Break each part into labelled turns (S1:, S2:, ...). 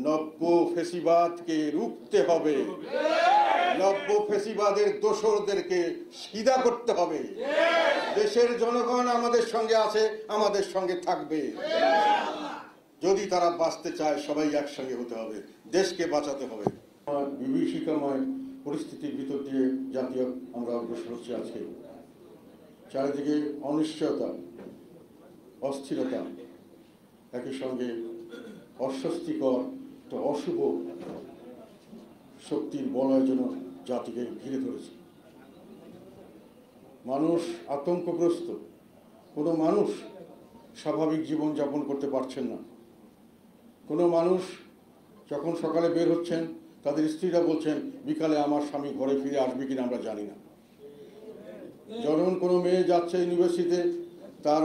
S1: নব্য ফেসিবাদকে রুখতে হবে, নব্য ফেসিবাদের দোসরদেরকে সিধা করতে হবে। দেশের জনগণ আমাদের সঙ্গে আছে, আমাদের সঙ্গে থাকবে। যদি তারা বাঁচতে চায় সবাই একসঙ্গে হতে হবে, দেশকে বাঁচাতে হবে। বিভীষিকাময় পরিস্থিতির ভিতর দিয়ে জাতীয় আমরা অগ্রসর হচ্ছি। আজকে চারিদিকে অনিশ্চয়তা, অস্থিরতা, একই সঙ্গে অস্বস্তিকর একটা অশুভ শক্তির বলয় যেন জাতিকে ঘিরে ধরেছে। মানুষ আতঙ্কগ্রস্ত, কোনো মানুষ স্বাভাবিক জীবন যাপন করতে পারছেন না। কোনো মানুষ যখন সকালে বের হচ্ছেন তাদের স্ত্রীরা বলছেন বিকালে আমার স্বামী ঘরে ফিরে আসবে কিনা আমরা জানি না। যখন কোনো মেয়ে যাচ্ছে ইউনিভার্সিটিতে, তার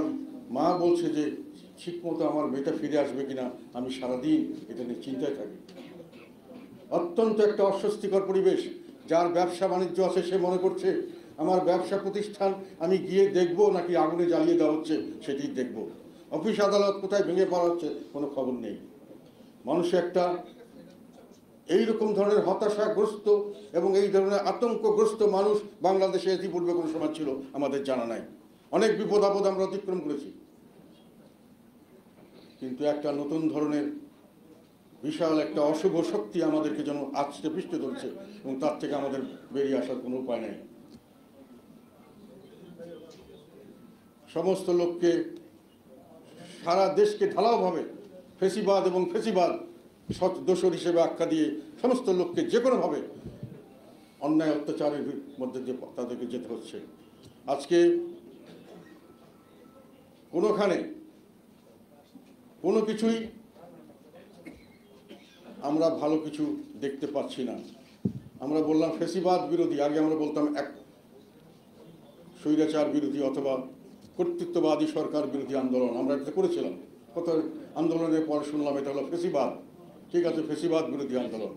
S1: মা বলছে যে ঠিকমতো আমার মেয়েটা ফিরে আসবে কিনা, আমি সারাদিন এটা নিয়ে চিন্তায় থাকি। অত্যন্ত একটা অস্বস্তিকর পরিবেশ। যার ব্যবসা বাণিজ্য আছে সে মনে করছে আমার ব্যবসা প্রতিষ্ঠান আমি গিয়ে দেখব নাকি আগুনে জ্বালিয়ে দেওয়া হচ্ছে সেটি দেখব। অফিস আদালত কোথায় ভেঙে পড়া হচ্ছে কোনো খবর নেই। মানুষ একটা এইরকম ধরনের হতাশাগ্রস্ত এবং এই ধরনের আতঙ্কগ্রস্ত মানুষ বাংলাদেশে ইতিপূর্বে কোনো সময় ছিল আমাদের জানা নাই। অনেক বিপদ আপদ আমরা অতিক্রম করেছি, কিন্তু একটা নতুন ধরনের বিশাল একটা অশুভ শক্তি আমাদেরকে যেন আছড়ে পিষ্টে ধরছে এবং তার থেকে আমাদের বেরিয়ে আসার কোনো উপায় নেই। সমস্ত লোককে, সারা দেশকে ঢালাওভাবে ফেসিবাদ এবং ফেসিবাদ দোষর হিসেবে আখ্যা দিয়ে সমস্ত লোককে যে কোনোভাবে অন্যায় অত্যাচারের মধ্যে দিয়ে তাদেরকে যেতে হচ্ছে। আজকে কোনোখানে কোনো কিছুই আমরা ভালো কিছু দেখতে পাচ্ছি না। আমরা বললাম ফেসিবাদ বিরোধী, আগে আমরা বলতাম এক স্বৈরাচার বিরোধী অথবা কর্তৃত্ববাদী সরকার বিরোধী আন্দোলন। আমরা এটা করেছিলাম, কত আন্দোলনের পরে শুনলাম এটা হলো ফেসিবাদ। ঠিক আছে, ফেসিবাদ বিরোধী আন্দোলন।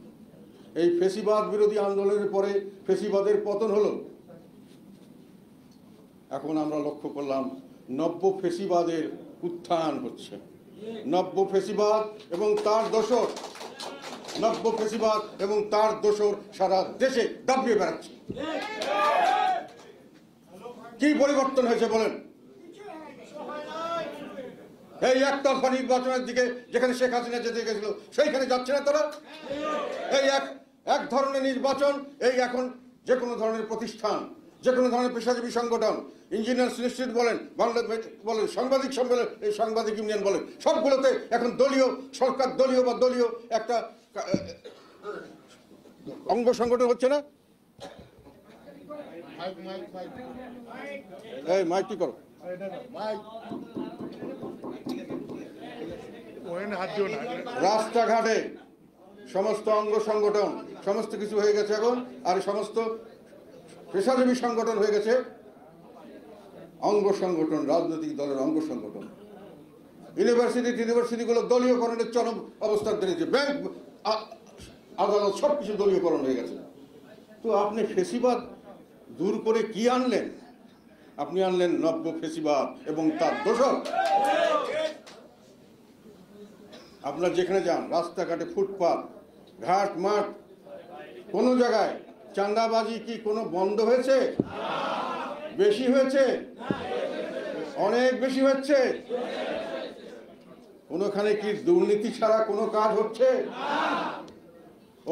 S1: এই ফেসিবাদ বিরোধী আন্দোলনের পরে ফেসিবাদের পতন হলো। এখন আমরা লক্ষ্য করলাম নব্য ফেসিবাদের উত্থান হচ্ছে। নব্য ফেসিবাদ এবং তার দোসর, নব্য ফেসিবাদ এবং তার দোসর সারা দেশে দাবিয়ে বেড়াচ্ছে। কি পরিবর্তন হয়েছে বলেন? এই একতরফা নির্বাচনের দিকে যেখানে শেখ হাসিনা যেতে গেছিল সেইখানে যাচ্ছে না তারা। এই এক ধরনের নির্বাচন, এই এখন যে কোনো ধরনের প্রতিষ্ঠান, যে কোনো ধরনের পেশাজীবী সংগঠন, ইঞ্জিনিয়ার্স ইনস্টিটিউট বলেন, বাংলাদেশ বলেন, সাংবাদিক সম্মেলন, এই সাংবাদিক ইউনিয়ন বলেন, সবগুলোতে এখন দলীয় সরকার, দলীয় বা দলীয় একটা অঙ্গ সংগঠন হচ্ছে না। এই মাইক কি করো, রাস্তাঘাটে সমস্ত অঙ্গ সংগঠন সমস্ত কিছু হয়ে গেছে এখন, আর সমস্ত পেশাজীবী সংগঠন হয়ে গেছে অঙ্গ সংগঠন, রাজনৈতিক দলের অঙ্গ সংগঠন। ইউনিভার্সিটিগুলো দলীয়করণের চরম অবস্থান বেড়েছে, ব্যাংক, আদালত সবকিছু দলীয়করণ হয়ে গেছে। তো আপনি ফেসিবাদ দূর করে কি আনলেন? আপনি আনলেন নব্য ফেসিবাদ এবং তার দোসর। আপনার যেখানে যান, রাস্তাঘাটে, ফুটপাত, ঘাট, মাঠ, কোনো জায়গায় চাঁদাবাজি কি কোনো বন্ধ হয়েছে? বেশি হয়েছে, অনেক বেশি হচ্ছে। কোনোখানে কি দুর্নীতি ছাড়া কোনো কাজ হচ্ছে?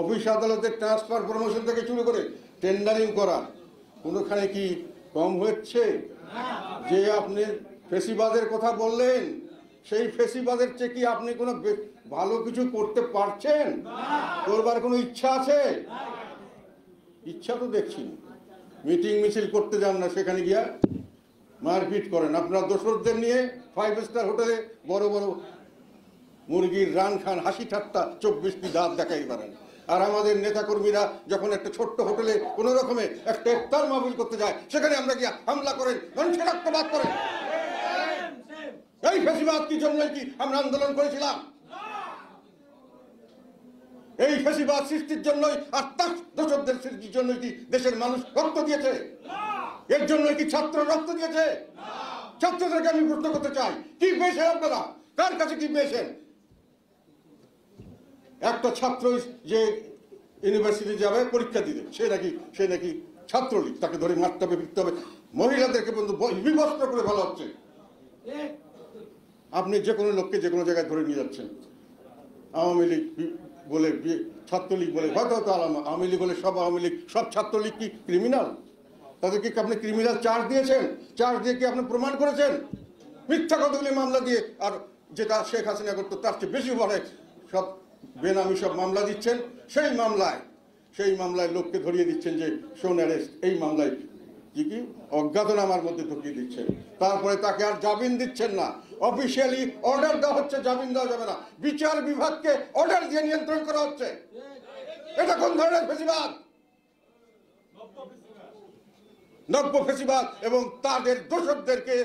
S1: অফিস আদালতের ট্রান্সফার, প্রমোশন থেকে শুরু করে টেন্ডারিং করা, কোনোখানে কি কম হচ্ছে? যে আপনি ফেসিবাদের কথা বললেন, সেই ফেসিবাদের চেয়ে কি আপনি কোনো ভালো কিছু করতে পারছেন? করবার কোনো ইচ্ছা আছে? ইচ্ছা তো দেখছি না। মিটিং মিছিল করতে যান না, সেখানে গিয়া মারপিট করেন। আপনারা দোসরদের নিয়ে 5 স্টার হোটেলে বড় বড় মুরগির রান খান, হাসি ঠাট্টা 24টি দাঁত দেখাই পারেন। আর আমাদের নেতাকর্মীরা যখন একটা ছোট্ট হোটেলে কোনো রকমে একটা ইফতার মাহফিল করতে যায়, সেখানে আমরা গিয়া হামলা করেন, মানুষের রক্তপাত করেন। এই ফেসিবাদ কি জন্যই কি আমরা আন্দোলন করেছিলাম? এই ফেসিবাদ সৃষ্টির জন্যই আর তার দোসরদের সৃষ্টির জন্যই কি দেশের মানুষ রক্ত দিয়েছে? এর জন্যই কি ছাত্র রক্ত দিয়েছে? ছাত্রদেরকে আমি প্রশ্ন করতে চাই, কি পেয়েছেন আপনারা? কার কাছে কি পেয়েছেন? একটা ছাত্র যে ইউনিভার্সিটি যাবে পরীক্ষা দিতে, সে নাকি ছাত্রলীগ, তাকে ধরে মারতে হবে, ফিরতে হবে, মহিলাদেরকে পর্যন্ত বিবস্ত্র করে ফেলা হচ্ছে। আপনি যে কোনো লোককে যে কোনো জায়গায় ধরে নিয়ে যাচ্ছেন। আওয়ামী লীগ বলে, ছাত্রলীগ বলে, হয়তো আওয়ামী লীগ বলে সব আওয়ামী লীগ, সব ছাত্রলীগ কি ক্রিমিনাল? তাদেরকে কি আপনি ক্রিমিনাল চার্জ দিয়েছেন? চার্জ দিয়ে কি আপনি প্রমাণ করেছেন? মিথ্যা কতগুলি মামলা দিয়ে, আর যেটা শেখ হাসিনা করতো তার চেয়ে বেশি বড় সব বেনামি সব মামলা দিচ্ছেন। সেই মামলায় লোককে ধরিয়ে দিচ্ছেন যে শোন অ্যারেস্ট, এই মামলায় কি অজ্ঞাতনামার মধ্যে ঢুকিয়ে দিচ্ছেন। তারপরে তাকে আর জামিন দিচ্ছেন না, অফিসিয়ালি অর্ডার দেওয়া হচ্ছে জামিন দেওয়া যাবে না, বিচার বিভাগকে অর্ডার দিয়ে নিয়ন্ত্রণ করা হচ্ছে। এটা কোন ধরনের ফেসিবাদ? নব্য ফেসিবাদ, এবং তাদের দোষকদেরকে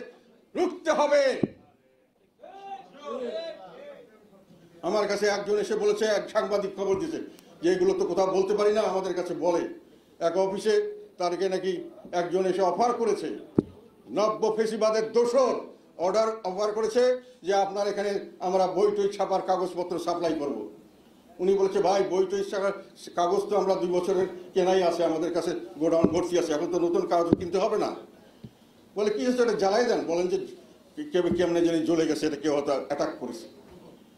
S1: রুখতে হবে। আমার কাছে একজন এসে বলেছে, এক সাংবাদিক খবর দিয়েছে যে এগুলো তো কোথাও বলতে পারি না, আমাদের কাছে বলে। এক অফিসে তারকে নাকি একজন এসে অফার করেছে, নব্য ফেসিবাদের দোষর অফার করেছে যে আপনার এখানে আমরা বই টই ছাপার কাগজপত্র সাপ্লাই করব। উনি বলেছে ভাই বই টই ছাপার কাগজ তো আমরা 2 বছরের কেনাই আছে, আমাদের কাছে গোডাউন ভর্তি আছে, এখন তো নতুন কাগজ কিনতে হবে না। বলে কি হচ্ছে, এটা জ্বালাই দেন। বলেন যে কেমনে জানি জ্বলে গেছে, এটা কেউ হয়তো অ্যাটাক করেছে,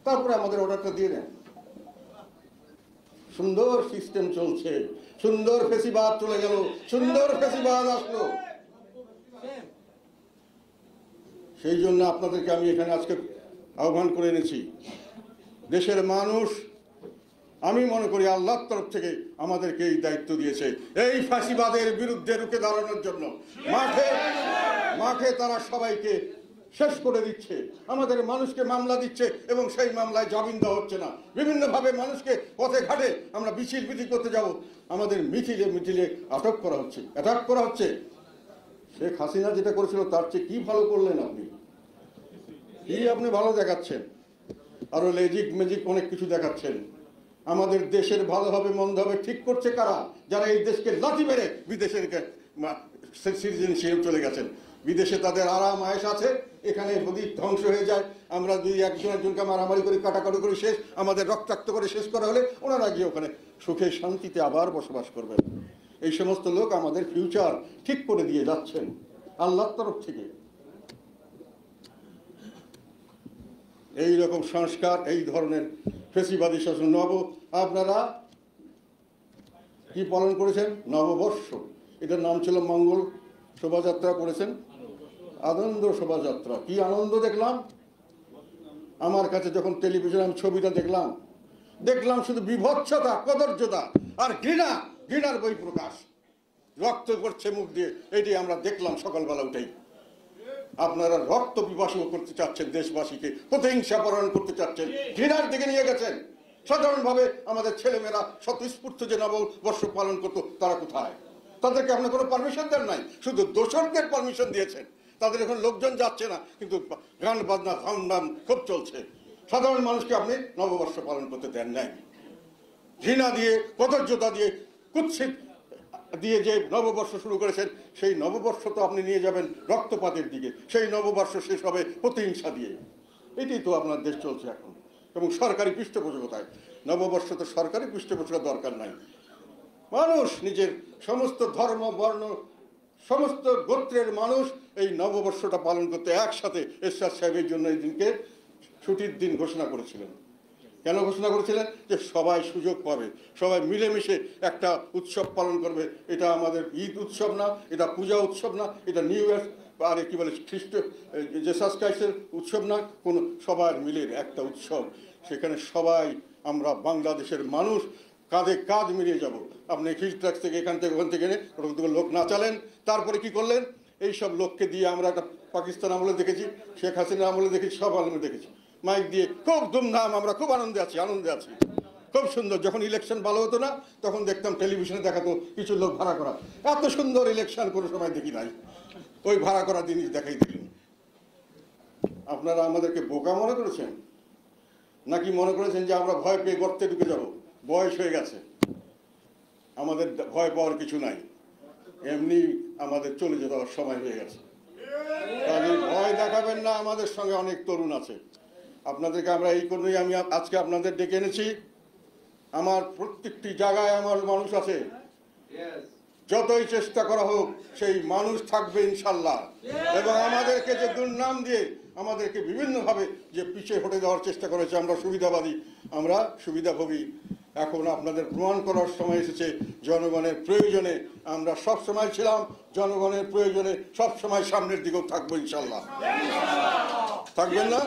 S1: তারপরে আমাদের অর্ডারটা দিয়ে দেন। সুন্দর সিস্টেম চলছে, সুন্দর ফেসিবাদ চলে গেল, সুন্দর ফেসিবাদ আসলো। সেই জন্য আপনাদেরকে আমি এখানে আজকে আহ্বান করে এনেছি। দেশের মানুষ, আমি মনে করি আল্লাহর তরফ থেকে আমাদেরকে এই দায়িত্ব দিয়েছে এই ফ্যাসিবাদের বিরুদ্ধে রুখে দাঁড়ানোর জন্য। মাঠে তারা সবাইকে শেষ করে দিচ্ছে, আমাদের মানুষকে মামলা দিচ্ছে এবং সেই মামলায় জামিন দেওয়া হচ্ছে না। বিভিন্নভাবে মানুষকে পথে ঘাটে আমরা মিছিল করতে যাব, আমাদের মিছিলে আটক করা হচ্ছে, অ্যাটাক করা হচ্ছে। শেখ হাসিনা যেটা করেছিল তার চেয়ে কি ভালো করলেন আপনি? কি আপনি ভালো দেখাচ্ছেন? আরো ম্যাজিক অনেক কিছু দেখাচ্ছেন। আমাদের দেশের ভালো হবে মন্দ হবে ঠিক করছে কারা? যারা এই দেশকে লাথি মেরে বিদেশের সিটিজেনশিপ চলে গেছেন। বিদেশে তাদের আরাম আয়েশ আছে, এখানে যদি ধ্বংস হয়ে যায়, আমরা যদি একজনকে মারামারি করি, কাটাকাটি করে শেষ, আমাদের রক্তাক্ত করে শেষ করা হলে ওনারা গিয়ে ওখানে সুখে শান্তিতে আবার বসবাস করবেন। এই সমস্ত লোক আমাদের ফিউচার ঠিক করে দিয়ে যাচ্ছেন আল্লাহর তরফ থেকে। এই রকম সংস্কার, এই ধরনের ফেসিবাদী শাসন আপনারা কি পালন করেছেন? নববর্ষ, এটার নাম ছিল মঙ্গল শোভাযাত্রা করেছেন, আনন্দ শোভাযাত্রা। কি আনন্দ দেখলাম! আমার কাছে যখন টেলিভিশনে আমি ছবিটা দেখলাম শুধু বিভৎসতা, কদর্যতা আর ঘৃণার বই প্রকাশ, রক্ত করছে মুখ দিয়ে। এটি আমরা দেখলাম সকালবেলা উঠেই। আপনারা রক্ত পিপাসু করতে চাচ্ছেন, দেশবাসীকে প্রতিহিংসা পরায়ণ করতে চাচ্ছেন, ঘৃণার দিকে নিয়ে গেছেন। সাধারণভাবে আমাদের ছেলেমেয়েরা স্বতঃস্ফূর্ত যে নববর্ষ পালন করতো, তারা কোথায়? তাদেরকে আপনার কোনো পারমিশন দেন নাই, শুধু দোসরদের পারমিশন দিয়েছেন। তাদের এখন লোকজন যাচ্ছে না, কিন্তু গান বাজনা ধামধাম খুব চলছে। সাধারণ মানুষকে আপনি নববর্ষ পালন করতে দেন নাই। ঘৃণা দিয়ে, কদর্যতা দিয়ে, কুৎসিত দিয়ে যে নববর্ষ শুরু করেছেন, সেই নববর্ষ তো আপনি নিয়ে যাবেন রক্তপাতের দিকে, সেই নববর্ষ শেষ হবে প্রতিহিংসা দিয়ে। এটাই তো আপনার দেশ চলছে এখন। এবং সরকারি পৃষ্ঠপোষকতায় নববর্ষ, তো সরকারি পৃষ্ঠপোষকতার দরকার নাই। মানুষ নিজের সমস্ত ধর্ম বর্ণ সমস্ত গোত্রের মানুষ এই নববর্ষটা পালন করতে একসাথে এরশাদ সাহেবের জন্য এই দিনকে ছুটির দিন ঘোষণা করেছিলেন। কেন ঘোষণা করেছিলেন? যে সবাই সুযোগ পাবে, সবাই মিলেমিশে একটা উৎসব পালন করবে। এটা আমাদের ঈদ উৎসব না, এটা পূজা উৎসব না, এটা নিউ ইয়ার আর কি বলে খ্রিস্ট জেসাস ক্রাইস্টের উৎসব না, কোনো সবার মিলে একটা উৎসব। সেখানে সবাই আমরা বাংলাদেশের মানুষ কাঁধে কাঁধ মিলিয়ে যাব। আপনি খ্রিস্টান থেকে এখান থেকে ওখান থেকে লোক না চালেন, তারপরে কি করলেন? এই সব লোককে দিয়ে আমরা একটা পাকিস্তান আমলে দেখেছি, শেখ হাসিনা আমলে দেখেছি, সব আমলে দেখেছি, মাইক দিয়ে খুব ধুমধাম, আমরা খুব আনন্দে আছি খুব সুন্দর। যখন ইলেকশন ভালো হতো না, তখন দেখতাম টেলিভিশনে দেখাতো কিছু লোক ভাড়া করা। এত সুন্দর ইলেকশন কোনো সময় দেখি নাই। ওই ভাড়া করা জিনিস দেখাই দিলেন। আপনারা আমাদেরকে বোকা মনে করেছেন, নাকি মনে করেছেন যে আমরা ভয় পেয়ে গর্তে ঢুকে যাব? বয়স হয়ে গেছে, আমাদের ভয় পাওয়ার কিছু নাই, এমনি আমাদের চলে যাওয়ার সময় হয়ে গেছে। তাহলে ভয় দেখাবেন না, আমাদের সঙ্গে অনেক তরুণ আছে। আপনাদেরকে আমরা এই কারণেই আমি আজকে আপনাদের ডেকে এনেছি আমার প্রত্যেকটি জায়গায় আমার মানুষ আছে, যতই চেষ্টা করা হোক সেই মানুষ থাকবে ইনশাল্লাহ। এবং আমাদেরকে যে দুর্নাম দিয়ে আমাদেরকে বিভিন্নভাবে যে পিছিয়ে হটে দেওয়ার চেষ্টা করেছে, আমরা সুবিধাবাদী, আমরা সুবিধাভোগী, এখন আপনাদের প্রমাণ করার সময় এসেছে জনগণের প্রয়োজনে আমরা সব সময় ছিলাম, জনগণের প্রয়োজনে সব সময় সামনের দিকেও থাকবো ইনশাল্লাহ। থাকবেন না?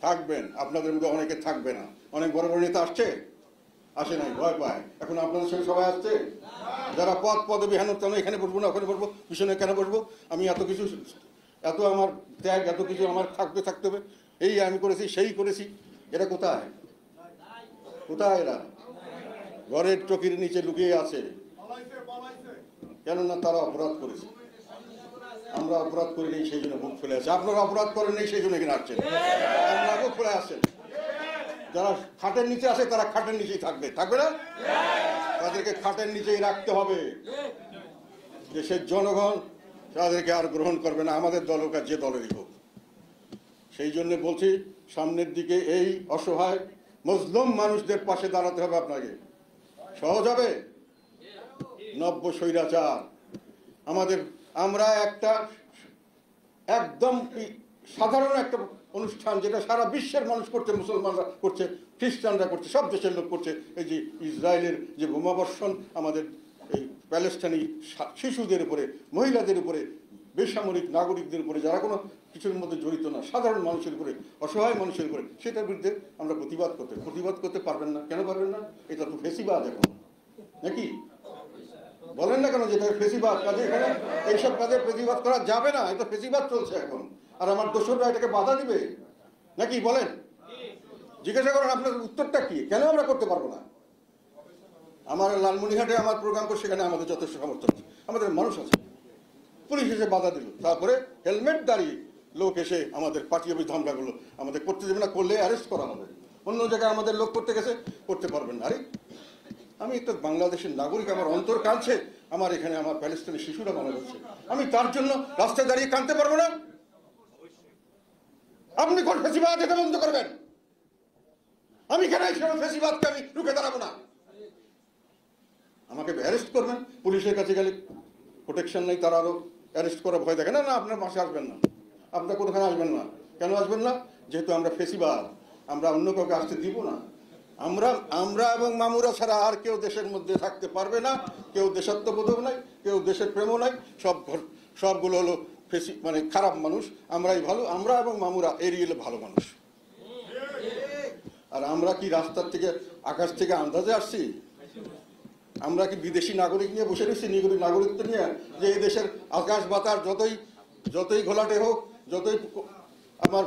S1: থাকবেন। আপনাদের মধ্যে অনেকে থাকবে না, অনেক বড় বড় নেতা আসছে, আসে নাই, ভয় পায়। এখন আপনাদের সঙ্গে সবাই আসছে, যারা পদ পদবি হেন তেন, এখানে বসবো না ওখানে বসবো, পিছনে কেন বসবো, আমি এত কিছু, এত আমার ত্যাগ, এত কিছু আমার থাকতে হবে, এই আমি করেছি সেই করেছি, এরা কোথায়? কোথায় এরা? ঘরের চকির নিচে লুকিয়ে আছে, কেননা তারা অপরাধ করেছে। আমরা অপরাধ করি নেই সেই জন্য বুক ফেলে আছে, আপনারা অপরাধ করেন নেই সেই জন্য এখানে আসছেন, আপনারা বুক ফেলে আসছেন। যারা খাটের নিচে আসে তারা খাটের নিচেই থাকবে, থাকবে না? তাদেরকে খাটের নিচেই রাখতে হবে। দেশের জনগণ তাদেরকে আর গ্রহণ করবে না, আমাদের দল হোক আর যে দলেরই হোক। সেই জন্য বলছি, সামনের দিকে এই অসহায় মজলুম মানুষদের পাশে দাঁড়াতে হবে আপনাকে। সহজ হবে? নব্য স্বৈরাচার আমরা একটা একদম সাধারণ একটা অনুষ্ঠান, যেটা সারা বিশ্বের মানুষ করছে, মুসলমানরা করছে, খ্রিস্টানরা করছে, সব দেশের লোক করছে, এই যে ইসরায়েলের যে বোমাবর্ষণ আমাদের এই প্যালেস্টাইনি শিশুদের উপরে, মহিলাদের উপরে, বেসামরিক নাগরিকদের উপরে, যারা কোনো কিছুর মধ্যে জড়িত না, সাধারণ মানুষের উপরে, অসহায় মানুষের উপরে, সেটার বিরুদ্ধে আমরা প্রতিবাদ করতে পারবেন না। কেন পারবেন না? এটা তো ফেসিবাদ এখন, নাকি বলেন না কেন? যেটা ফেসিবাদ, কাজে এখানে এইসব কাজে প্রতিবাদ করা যাবে না, এটা ফেসিবাদ চলছে এখন। আর আমার দোসররা এটাকে বাধা দিবে নাকি? বলেন, জিজ্ঞাসা করেন আপনার উত্তরটা কি? কেন আমরা করতে পারবো না? আমার লালমনিরহাটে আমার প্রোগ্রাম করে, সেখানে আমাদের যথেষ্ট সমর্থন আছে, আমাদের মানুষ আছে। পুলিশ এসে বাধা দিল, তারপরে হেলমেট দাঁড়িয়ে লোক এসে আমাদের পার্টি অফিস ধামকাগুলো আমাদের করতে দেবে না, করলে অ্যারেস্ট করা হবে। অন্য জায়গায় আমাদের লোক করতে গেছে, করতে পারবেন না। আরে আমি একটা বাংলাদেশের নাগরিক, আমার অন্তর কাঁদছে, আমার এখানে আমার প্যালেস্টাইনের শিশুরা মারা যাচ্ছে, আমি তার জন্য রাস্তায় দাঁড়িয়ে কাঁদতে পারবো না? আপনি কোন ফেসিবাদ এটা বন্ধ করবেন? আমি কেন ফেসিবাদকে আমি রুখে দাঁড়াবো না? আমাকে অ্যারেস্ট করবেন, পুলিশের কাছে গেলে প্রোটেকশন নেই, তারা আরো অ্যারেস্ট করা ভয় দেখে না। না, আপনার পাশে আসবেন না, আপনার কোনোখানে আসবেন না। কেন আসবেন না? যেহেতু আমরা ফেসিবাদ, আমরা অন্য কাউকে আসতে দিব না। আমরা এবং মামুরা ছাড়া আর কেউ দেশের মধ্যে থাকতে পারবে না। কেউ দেশাত্মবোধক নাই, কেউ দেশের প্রেমও নাই, সবগুলো হলো মানে খারাপ মানুষ। আমরাই ভালো, আমরা এবং মামুরা এরই হলো ভালো মানুষ। আর আমরা কি রাস্তার থেকে, আকাশ থেকে আন্দাজে আসছি? আমরা কি বিদেশি নাগরিক নিয়ে বসে রয়েছি, নাগরিকত্ব নিয়ে, যে এই দেশের আকাশ বাতাস যতই ঘোলাটে হোক, যতই আমার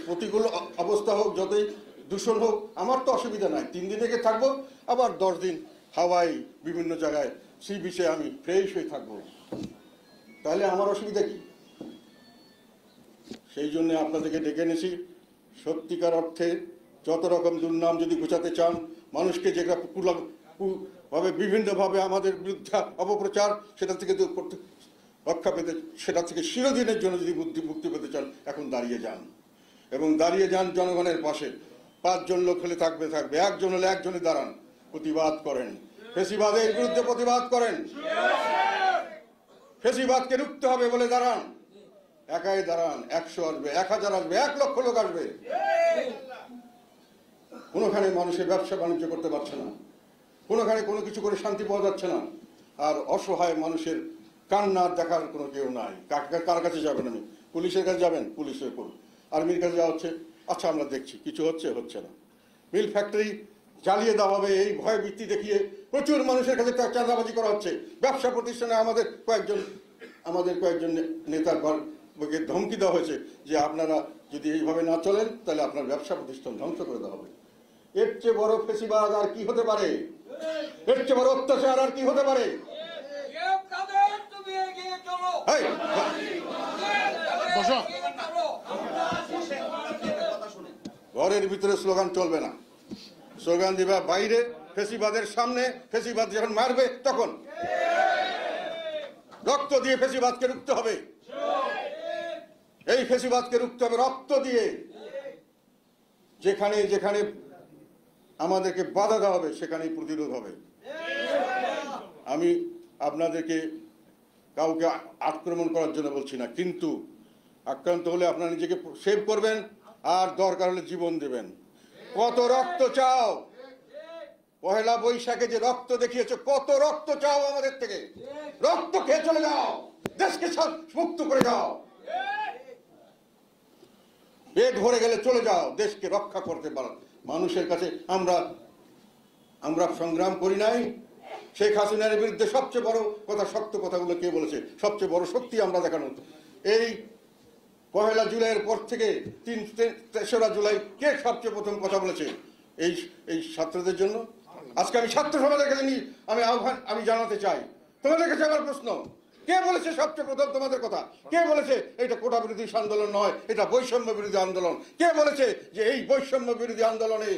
S1: প্রতিকূল অবস্থা হোক, যতই দূষণ হোক, আমার তো অসুবিধা নাই। 3 দিন থেকে থাকবো, আবার 10 দিন হাওয়াই বিভিন্ন জায়গায় সি বিচে আমি ফ্রেশ হয়ে থাকবো, তাহলে আমার অসুবিধা কি? সেই জন্য আপনাদেরকে ডেকে এনেছি। সত্যিকার অর্থে যত রকম দুর্নাম যদি ঘোচাতে চান, মানুষকে যেটা ভাবে বিভিন্নভাবে আমাদের বিরুদ্ধে অপপ্রচার, সেটা থেকে রক্ষা পেতে, সেটা থেকে চিরদিনের জন্য যদি মুক্তি পেতে চান, এখন দাঁড়িয়ে যান, এবং দাঁড়িয়ে যান জনগণের পাশে। 5 জন লোক হলে থাকবে, একজন হলে একজনে দাঁড়ান, প্রতিবাদ করেন, ফেসিবাদের বিরুদ্ধে প্রতিবাদ করেন, ফেসিবাদকে রুখতে হবে বলে দাঁড়ান। একাই দাঁড়ান, 100 আসবে, 1000 আসবে, 1 লক্ষ লোক আসবে। কোনোখানে মানুষের ব্যবসা বাণিজ্য করতে পারছে না, কোনোখানে কোনো কিছু করে শান্তি পাওয়া যাচ্ছে না, আর অসহায় মানুষের কান্নার দেখার কোনো কেউ নাই। কার কাছে যাবেন? আমি পুলিশের কাছে যাবেন, পুলিশের উপর, আর্মির কাছে যাওয়া হচ্ছে, আচ্ছা আমরা দেখছি, কিছু হচ্ছে না। মিল ফ্যাক্টরি জ্বালিয়ে দেওয়া হবে, এই ভয় ভিত্তি দেখিয়ে প্রচুর মানুষের কাছে চাঁদাবাজি করা হচ্ছে। ব্যবসা প্রতিষ্ঠানে আমাদের কয়েকজন নেতার ধমকি দেওয়া হয়েছে যে আপনারা যদি এইভাবে না চলেন, তাহলে আপনার ব্যবসা প্রতিষ্ঠান ধ্বংস করে দেওয়া হবে। এর চেয়ে বড় ফেসিবাদ আর কি হতে পারে? এর চেয়ে বড় অত্যাচার আর কি হতে পারে? ঘরের ভিতরে স্লোগান চলবে না, স্লোগান দিবা বাইরে, ফেসিবাদের সামনে। ফেসিবাদ যখন মারবে তখন রক্ত দিয়ে ফেসিবাদকে রুখতে হবে। এই ফেসিবাদকে রুখতে হবে রক্ত দিয়ে। যেখানে যেখানে আমাদেরকে বাধা দেওয়া হবে, সেখানেই প্রতিরোধ হবে। আমি আপনাদেরকে কাউকে আক্রমণ করার জন্য বলছি না, কিন্তু আক্রান্ত হলে আপনারা নিজেকে সেভ করবেন, আর দরকার হলে জীবন দেবেন। কত রক্ত চাও? পহেলা বৈশাখে যে রক্ত দেখিয়েছ, কত রক্ত চাও আমাদের থেকে? রক্ত খেয়ে চলে যাও, দেশকে মুক্ত করে যাও। পেট ভরে গেলে চলে যাও, দেশকে রক্ষা করতে পারো। মানুষের কাছে আমরা সংগ্রাম করি নাই? শেখ হাসিনার বিরুদ্ধে সবচেয়ে বড় কথা, শক্ত কথাগুলো কে বলেছে? সবচেয়ে বড় শক্তি আমরা দেখানো। এই 1 জুলাইয়ের পর থেকে 3রা জুলাই কে সবচেয়ে প্রথম কথা বলেছে এই ছাত্রদের জন্য? আজকে আমি ছাত্র সমাজের কাছে আমি জানাতে চাই, তোমাদের কাছে আমার প্রশ্ন, কে বলেছে সবচেয়ে প্রথম তোমাদের কথা? কে বলেছে এটা কোটা বিরোধী আন্দোলন নয়, এটা বৈষম্য বিরোধী আন্দোলন? কে বলেছে যে এই বৈষম্য বিরোধী আন্দোলনে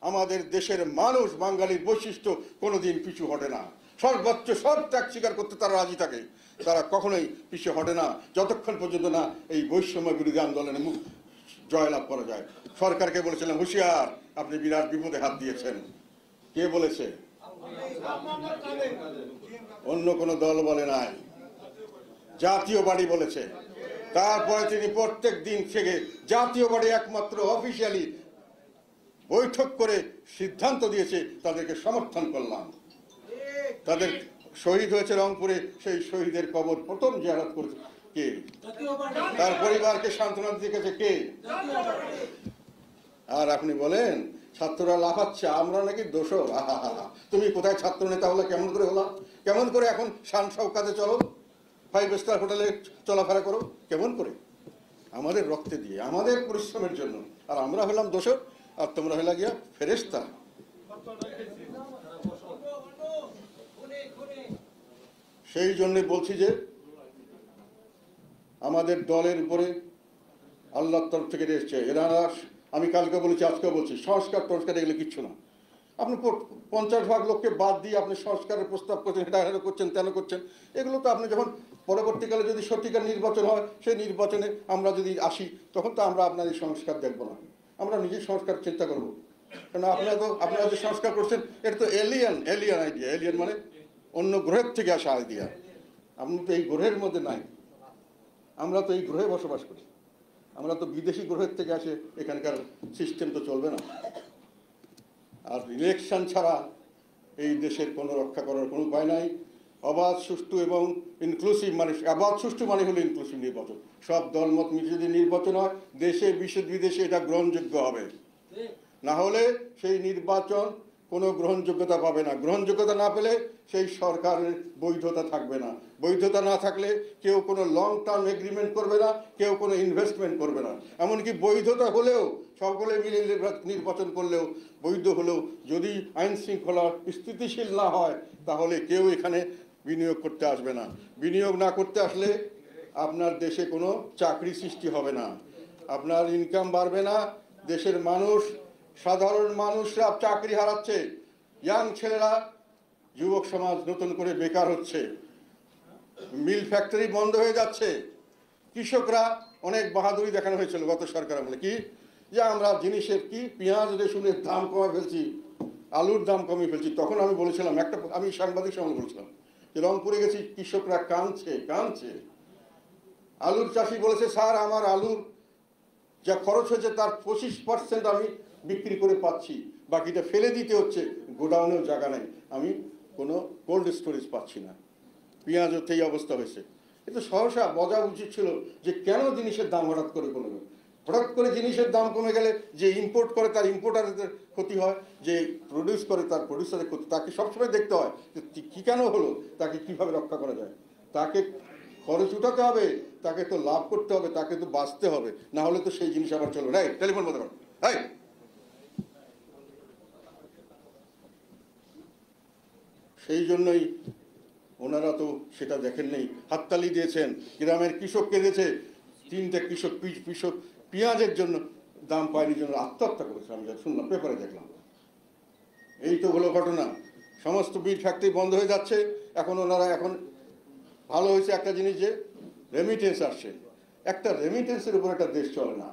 S1: আমাদের দেশের মানুষ, বাঙালির বৈশিষ্ট্য কোনোদিন পিছু হটে না? সর্বোচ্চ সব ত্যাগ স্বীকার করতে তারা রাজি থাকে, তারা কখনোই পিছু হটে না যতক্ষণ পর্যন্ত না এই বৈষম্য বিরোধী আন্দোলনে জয়লাভ করা যায়। সরকারকে বলেছিলাম, হুঁশিয়ার, আপনি বিরাট বিপদে হাত দিয়েছেন। কে বলেছে? অন্য কোনো দল বলে নাই, জাতীয় বাড়ি বলেছে। তারপরে তিনি প্রত্যেক দিন থেকে জাতীয় বাড়ি একমাত্র অফিসিয়ালি বৈঠক করে সিদ্ধান্ত দিয়েছে, তাদেরকে সমর্থন করলাম। তাদের শহীদ হয়েছে রংপুরে, সেই শহীদের কবর প্রথম জিয়ারত করেছে কে? তার পরিবারকে সান্ত্বনা দিয়েছে কে? আর আপনি বলেন ছাত্ররা লাফাচ্ছে, আমরা নাকি দোষর। তুমি কোথায় ছাত্র নেতা হলো? কেমন করে হলো? কেমন করে এখন শান শওকাতে চলো, 5 স্টার হোটেলে চলাফেরা করো? কেমন করে? আমাদের রক্তে দিয়ে, আমাদের পরিশ্রমের জন্য। আর আমরা হলাম দোষর, আর তোমরা হইলা গিয়া ফেরেশতা। সেই জন্য বলছি যে আমাদের দলের উপরে আল্লাহর তরফ থেকে এসছে। এরা, আমি কালকে বলেছি, আজকেও বলছি, সংস্কার এগুলো কিচ্ছু না। আপনি 50 ভাগ লোককে বাদ দিয়ে আপনি সংস্কারের প্রস্তাব করছেন, এটা করছেন, তেন করছেন। এগুলো তো আপনি যখন পরবর্তীকালে যদি সত্যিকার নির্বাচন হয়, সেই নির্বাচনে আমরা যদি আসি, তখন তো আমরা আপনাদের সংস্কার দেখবো না, আমরা নিজের সংস্কার চিন্তা করবো। কারণ আপনারা যে সংস্কার করছেন, এটা তো এলিয়ান আইডিয়া। এলিয়ান মানে অন্য গ্রহের থেকে আসা আইডিয়া। আপনি তো এই গ্রহের মধ্যে নাই, আমরা তো এই গ্রহে বসবাস করি। আমরা তো বিদেশি গ্রহের থেকে আসে, এখানকার সিস্টেম তো চলবে না। আর ইলেকশন ছাড়া এই দেশের কোনো রক্ষা করার কোনো উপায় নাই। অবাধ, সুষ্ঠু এবং ইনক্লুসিভ, মানে অবাধ সুষ্ঠু মানে হলো ইনক্লুসিভ নির্বাচন। সব দলমত মিলে যদি নির্বাচন হয়, দেশে বিদেশে এটা গ্রহণযোগ্য হবে। না হলে সেই নির্বাচন কোনো গ্রহণযোগ্যতা পাবে না। গ্রহণযোগ্যতা না পেলে সেই সরকারের বৈধতা থাকবে না। বৈধতা না থাকলে কেউ কোনো লং টার্ম এগ্রিমেন্ট করবে না, কেউ কোনো ইনভেস্টমেন্ট করবে না। এমনকি বৈধতা হলেও, সকলে মিলে নির্বাচন করলেও, বৈধ হলেও যদি আইন শৃঙ্খলা স্থিতিশীল না হয়, তাহলে কেউ এখানে বিনিয়োগ করতে আসবে না। বিনিয়োগ না করতে আসলে আপনার দেশে কোনো চাকরি সৃষ্টি হবে না, আপনার ইনকাম বাড়বে না। দেশের মানুষ, সাধারণ মানুষরা চাকরি হারাচ্ছে, ইয়াং ছেলেরা, যুবক সমাজ নতুন করে বেকার হচ্ছে, মিল ফ্যাক্টরি বন্ধ হয়ে যাচ্ছে। কৃষকরা অনেক বাহাদুরি দেখানো হয়েছিল গত সরকার আমলে, কি যে আমরা জিনিসের কি পেঁয়াজ রসুনের দাম কমে ফেলছি, আলুর দাম কমিয়ে ফেলছি। তখন আমি বলেছিলাম, আমি সাংবাদিক সম্মেলনে বলেছিলাম যে রংপুরে গেছি, কৃষকরা কাঁদছে। আলুর চাষি বলেছে, স্যার আমার আলুর যা খরচ হয়েছে তার 25% আমি বিক্রি করে পাচ্ছি, বাকিটা ফেলে দিতে হচ্ছে, গোডাউনেও জায়গা নাই, আমি কোনো কোল্ড স্টোরেজ পাচ্ছি না। পেঁয়াজও এই অবস্থা হয়েছে। কিন্তু সহসা বোঝা উচিত ছিল যে কেন জিনিসের দাম হঠাৎ করে কমে। হঠাৎ করে জিনিসের দাম কমে গেলে যে ইম্পোর্ট করে তার ইম্পোর্টারদের ক্ষতি হয়, যে প্রডিউস করে তার প্রডিউসারের ক্ষতি। তাকে সবসময় দেখতে হয় যে কী কেন হলো, তাকে কিভাবে রক্ষা করা যায়। তাকে খরচ উঠাতে হবে, তাকে তো লাভ করতে হবে, তাকে তো বাঁচতে হবে, না হলে তো সেই জিনিস আবার চলবে না। টেলিফোন বন্ধ করো। সেই জন্যই ওনারা তো সেটা দেখেন নেই, হাততালি দিয়েছেন, গ্রামের কৃষককে দিয়েছে। 3টে কৃষক পেঁয়াজের জন্য দাম পায়নি জন্য আত্মহত্যা করেছে, আমি যা শুনলাম, পেপারে দেখলাম। এই তো হলো ঘটনা। সমস্ত বিল ফ্যাক্টরি বন্ধ হয়ে যাচ্ছে। এখন ভালো হয়েছে একটা জিনিস, যে রেমিটেন্স আসছে। একটা রেমিটেন্সের উপর একটা দেশ চলে না।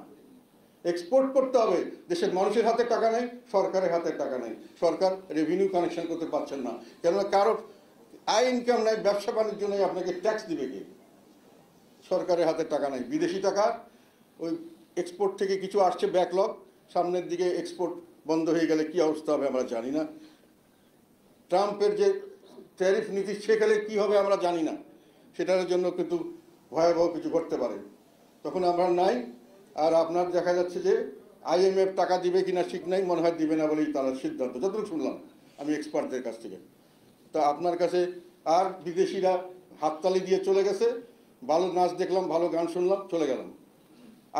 S1: এক্সপোর্ট করতে হবে। দেশের মানুষের হাতে টাকা নেই, সরকারের হাতে টাকা নেই, সরকার রেভিনিউ কানেকশন করতে পারছেন না, কেননা কারো আয় ইনকাম নাই, ব্যবসা বাণিজ্য নেই, আপনাকে ট্যাক্স দিবে কি? সরকারের হাতে টাকা নেই, বিদেশি টাকা ওই এক্সপোর্ট থেকে কিছু আসছে ব্যাকলগ, সামনের দিকে এক্সপোর্ট বন্ধ হয়ে গেলে কি অবস্থা হবে আমরা জানি না। ট্রাম্পের যে ট্যারিফ নীতি সেখানে কি হবে আমরা জানি না, সেটার জন্য কিন্তু ভয়াবহ কিছু ঘটতে পারে, তখন আমরা নাই। আর আপনার দেখা যাচ্ছে যে IMF টাকা দিবে কিনা ঠিক নাই, মনে হয় দিবে না বলেই তারা সিদ্ধান্ত, যতটুকু শুনলাম আমি এক্সপার্টদের কাছ থেকে। তা আপনার কাছে আর বিদেশিরা হাততালি দিয়ে চলে গেছে, ভালো নাচ দেখলাম, ভালো গান শুনলাম, চলে গেলাম,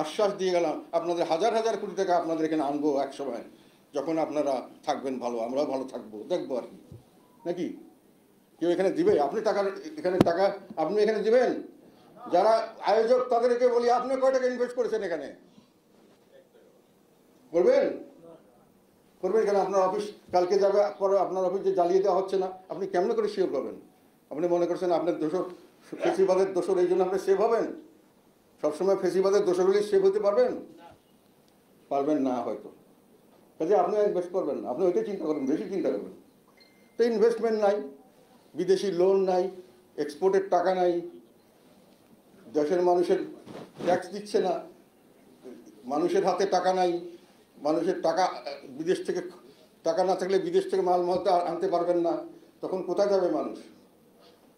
S1: আশ্বাস দিয়ে গেলাম আপনাদের হাজার হাজার কোটি টাকা আপনাদের এখানে আনবো এক সময়, যখন আপনারা থাকবেন ভালো, আমরাও ভালো থাকবো, দেখবো আর কি, নাকি কেউ এখানে দিবে? আপনি টাকা এখানে টাকা আপনি এখানে দিবেন? যারা আয়োজক তাদেরকে বলি, আপনি কয় টাকা ইনভেস্ট করেছেন এখানে? করবেন? করবেন কেন? আপনার অফিস কালকে যাবে, পরে আপনার অফিস যে জ্বালিয়ে দেওয়া হচ্ছে না, আপনি কেমন করে শিওর করবেন? আপনি মনে করছেন আপনার দোষর, ফেসিবাদের দোষর, এই জন্য আপনি সেভ হবেন? সবসময় ফেসিবাদের দোষরগুলি সেভ হতে পারবেন? পারবেন না হয়তো, কাজে আপনি ইনভেস্ট করবেন না, আপনি ওইটাই চিন্তা করবেন, বেশি চিন্তা করবেন। তো ইনভেস্টমেন্ট নাই, বিদেশি লোন নাই, এক্সপোর্টের টাকা নাই, দেশের মানুষের ট্যাক্স দিচ্ছে না, মানুষের হাতে টাকা নাই, মানুষের টাকা বিদেশ থেকে টাকা না থাকলে বিদেশ থেকে মাল মালটা আনতে পারবেন না, তখন কোথায় যাবে মানুষ?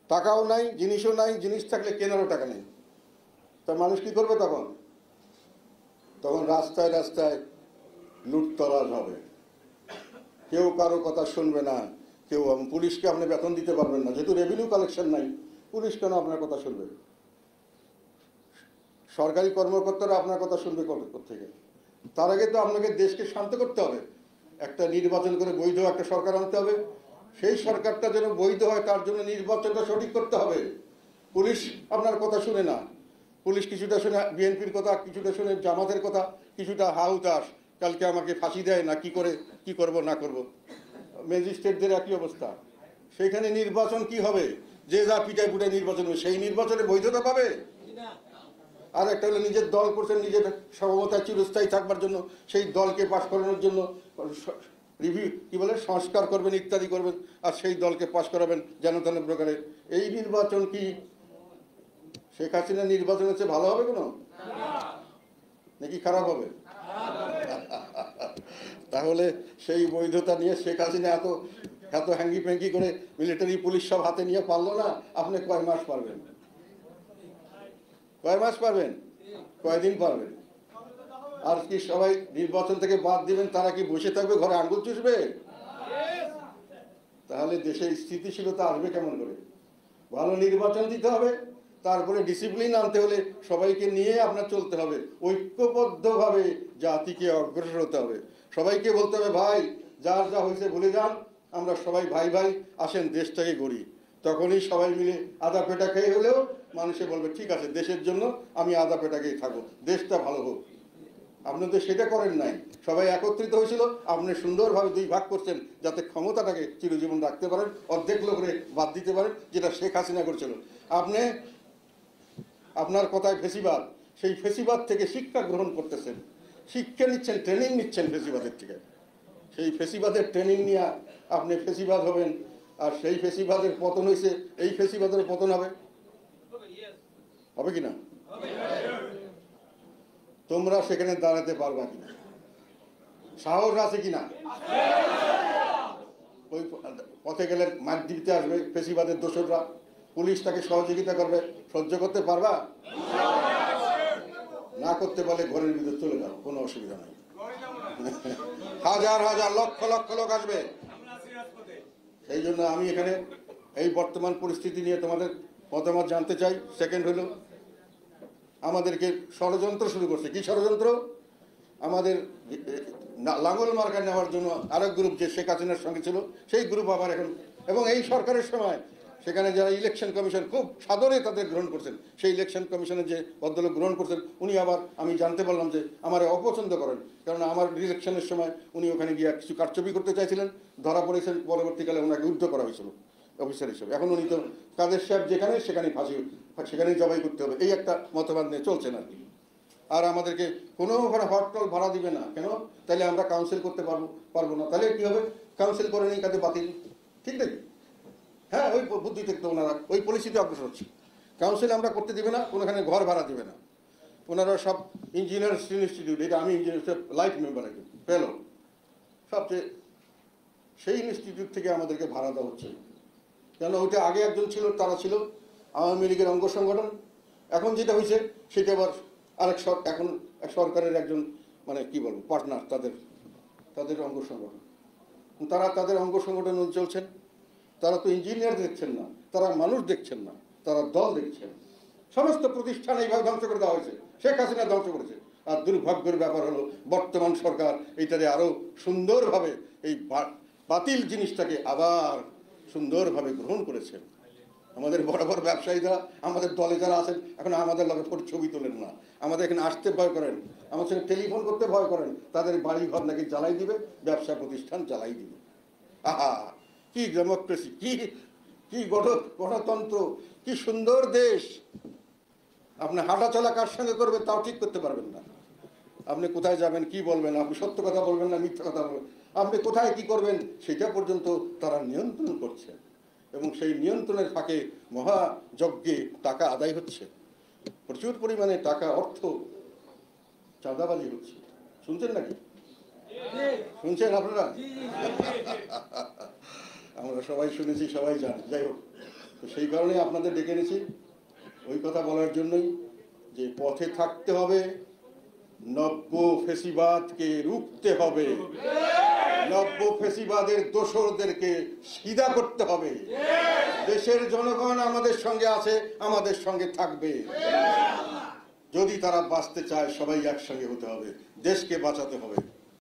S1: টাকাও নাই, জিনিসও নাই, জিনিস থাকলে কেনারও টাকা নেই, তা মানুষ কি করবে তখন? তখন রাস্তায় রাস্তায় লুটতরাজ হবে, কেউ কারো কথা শুনবে না, কেউ পুলিশকে আপনি বেতন দিতে পারবেন না, যেহেতু রেভিনিউ কালেকশন নাই, পুলিশ কেন আপনার কথা শুনবে? সরকারি কর্মকর্তারা আপনার কথা শুনবে থেকে? তার আগে তো আপনাকে দেশকে শান্ত করতে হবে, একটা নির্বাচন করে বৈধ একটা সরকার আনতে হবে, সেই সরকারটা যেন বৈধ হয় তার জন্য নির্বাচনটা সঠিক করতে হবে। পুলিশ আপনার কথা শুনে না, পুলিশ কিছুটা শুনে বিএনপির কথা, কিছুটা শুনে জামাতের কথা, কিছুটা হাউতাস, কালকে আমাকে ফাঁসি দেয় না, কি করব না করব। ম্যাজিস্ট্রেটদের একই অবস্থা, সেইখানে নির্বাচন কি হবে? যে যা পিটায় পুটায় নির্বাচন হবে, সেই নির্বাচনে বৈধতা পাবে? আর একটা হলো নিজের দল করছেন, নিজের সমমতায় চিরস্থায়ী থাকবার জন্য, সেই দলকে পাশ করানোর জন্য রিভিউ কি বলে সংস্কার করবেন, ইত্যাদি করবেন, আর সেই দলকে পাশ করাবেন যেন তেন প্রকারে। এই নির্বাচন কি শেখ হাসিনা নির্বাচন হচ্ছে ভালো হবে কোনো, নাকি খারাপ হবে? তাহলে সেই বৈধতা নিয়ে শেখ হাসিনা এত এত হ্যাঙ্গি ফ্যাঙ্গি করে মিলিটারি পুলিশ সব হাতে নিয়ে পারলো না, আপনি কয় মাস পারবেন? কয় মাস পারবেন? কয়দিন পারবেন? আর কি সবাই নির্বাচন থেকে বাদ দিবেন, তারা কি বসে থাকবে ঘরে আঙ্গুল চুষবে? তাহলে দেশের স্থিতিশীলতা আসবে কেমন করে? ভালো নির্বাচন দিতে হবে, তারপরে ডিসিপ্লিন আনতে হলে সবাইকে নিয়ে আপনার চলতে হবে, ঐক্যবদ্ধভাবে জাতিকে অগ্রসর হতে হবে, সবাইকে বলতে হবে ভাই যার যা হয়েছে ভুলে যান, আমরা সবাই ভাই ভাই, আসেন দেশটাকে গড়ি। তখনই সবাই মিলে আদা পেটা খেয়ে হলেও মানুষে বলবে ঠিক আছে, দেশের জন্য আমি আদা পেটা খেয়ে থাকবো, দেশটা ভালো হোক। আপনি তো সেটা করেন নাই, সবাই একত্রিত হয়েছিল, আপনি সুন্দরভাবে দুই ভাগ করছেন যাতে ক্ষমতাটাকে চিরজীবন রাখতে পারেন, অর্ধেক লোকরে বাদ দিতে পারেন, যেটা শেখ হাসিনা করছিল। আপনি আপনার কথায় ফেসিবাদ, সেই ফেসিবাদ থেকে শিক্ষা গ্রহণ করতেছেন, শিক্ষা নিচ্ছেন, ট্রেনিং নিচ্ছেন ফেসিবাদের থেকে, সেই ফেসিবাদের ট্রেনিং নিয়ে আপনি ফেসিবাদ হবেন, আর সেই ফেসিবাদের পতন হয়েছে, এই ফেসিবাদের পতন হবে, হবে কিনা? তোমরা সেখানে দাঁড়াতে পারবা কিনা? সাহস আছে কিনা? ওই পথে গেলে মাঠ দিতে আসবে ফেসিবাদের দোসররা, পুলিশ তাকে সহযোগিতা করবে, সহ্য করতে পারবা? না করতে পারলে ঘরের ভিতরে চলে যাও, কোনো অসুবিধা নেই। হাজার হাজার লক্ষ লক্ষ লোক আসবে। সেই জন্য আমি এখানে এই বর্তমান পরিস্থিতি নিয়ে তোমাদের মতামত জানতে চাই। সেকেন্ড হলো, আমাদেরকে ষড়যন্ত্র শুরু করছে। কি ষড়যন্ত্র? আমাদের লাঙ্গল মার্কা নেওয়ার জন্য আরেক গ্রুপ যে শেখ হাসিনার সঙ্গে ছিল, সেই গ্রুপ আবার এখন, এবং এই সরকারের সময় সেখানে যারা ইলেকশন কমিশন খুব সাদরে তাদের গ্রহণ করছেন, সেই ইলেকশন কমিশনের যে ভদ্রলোক গ্রহণ করছেন, উনি আবার আমি জানতে পারলাম যে আমার অপছন্দ করেন, কারণ আমার ইলেকশনের সময় উনি ওখানে গিয়ে কিছু কারচুপি করতে চাইছিলেন, ধরা পড়েছেন, পরবর্তীকালে ওনাকে উদ্ধ করা হয়েছিল অফিসার হিসেবে। এখন উনি তো কাদের সাহেব যেখানে সেখানেই ফাঁসি, সেখানেই জবাই করতে হবে, এই একটা মতবাদ নিয়ে চলছেন আর কি। আর আমাদেরকে কোনো ওখানে হটটল ভাড়া দিবে না কেন, তাহলে আমরা কাউন্সিল করতে পারবো না, তাহলে কি হবে, কাউন্সিল করে নেই কাজে বাতিল, ঠিক নাকি? হ্যাঁ, ওই বুদ্ধি থেকে ওনারা ওই পলিসিতে অগ্রসর হচ্ছে। কাউন্সিল আমরা করতে দিবে না, কোনোখানে ঘর ভাড়া দিবে না। ওনারা সব ইঞ্জিনিয়ার্স ইনস্টিটিউট, এটা আমি ইঞ্জিনিয়ার লাইফ মেম্বার একজন ফেলো, সবচেয়ে সেই ইনস্টিটিউট থেকে আমাদেরকে ভাড়া দেওয়া হচ্ছে। কেন, ওইটা আগে একজন ছিল, তারা ছিল আওয়ামী লীগের অঙ্গ সংগঠন। এখন যেটা হয়েছে সেটা আবার আরেক এখন সরকারের একজন মানে কি বলবো পার্টনার, তাদের অঙ্গ সংগঠন। তারা তাদের অঙ্গ সংগঠন চলছেন। তারা তো ইঞ্জিনিয়ার দেখছেন না, তারা মানুষ দেখছেন না, তারা দল দেখছেন। সমস্ত প্রতিষ্ঠান এইভাবে ধ্বংস করে দেওয়া হয়েছে, শেখ হাসিনা ধ্বংস করেছে। আর দুর্ভাগ্যের ব্যাপার হলো বর্তমান সরকার এইটারে আরো সুন্দরভাবে এই বাতিল জিনিসটাকে আবার সুন্দরভাবে গ্রহণ করেছেন। আমাদের বড় বড় ব্যবসায়ীরা আমাদের দলে যারা আছেন এখন আমাদের লগে ছবি তোলেন না, আমাদের এখানে আসতে ভয় করেন, আমার সঙ্গে টেলিফোন করতে ভয় করেন, তাদের বাড়ি ঘর নাকি জ্বালাই দিবে, ব্যবসা প্রতিষ্ঠান জ্বালাই দিবে। আহা, কি ডেমোক্রেসি, কি গণতন্ত্র, কি সুন্দর দেশ। আপনি হাঁটা চলা কার সঙ্গে করবে তাও ঠিক করতে পারবেন না। আপনি কোথায় যাবেন, কি বলবেন, আপনি সত্য কথা বলবেন না মিথ্যা কথা বলবেন, আপনি কোথায় কি করবেন সেটা পর্যন্ত তারা নিয়ন্ত্রণ করছে। এবং সেই নিয়ন্ত্রণের ফাঁকে মহাযজ্ঞে টাকা আদায় হচ্ছে, প্রচুর পরিমাণে টাকা, অর্থ চাঁদাবাজি হচ্ছে। শুনছেন নাকি? শুনছেন আপনারা? আমরা সবাই শুনেছি, সবাই জানি। যাই হোক, তো সেই কারণে আপনাদের ডেকে এনেছি ওই কথা বলার জন্যই যে পথে থাকতে হবে, নব্য ফেসিবাদকে রুখতে হবে, নব্য ফেসিবাদের দোসরদেরকে সিধা করতে হবে। দেশের জনগণ আমাদের সঙ্গে আছে, আমাদের সঙ্গে থাকবে। যদি তারা বাঁচতে চায় সবাই একসঙ্গে হতে হবে, দেশকে বাঁচাতে হবে।